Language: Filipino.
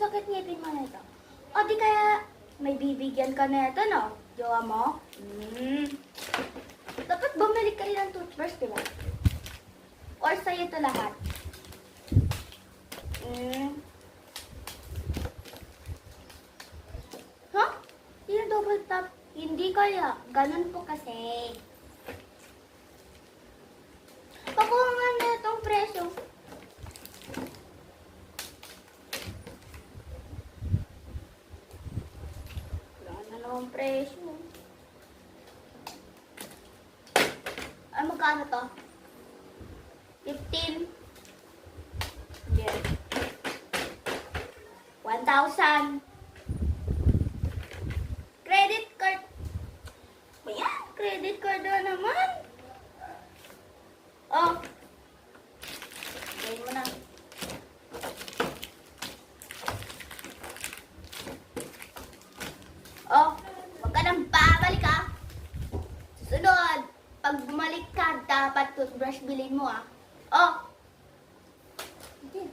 sakit ngipin mo nito. O di kaya may bibigyan ka na ito, no? Jowa mo? Dapat bumalik ka rin ng toothbrush, di ba? Or sa'yo ito lahat? Huh? Yung double tap? Hindi kaya. Ganun po kasi. Pakuha nga na itong presyo. Wala na naman presyo. Ay, magkano to? 15? Yeah. 1,000. Credit card. Ayan, credit card na naman. Oh. Gawin mo na. Oh, wag ka nang babalik ha. Susunod, pag bumalik ka, dapat toothbrush bilhin mo ah. Oh. Okay.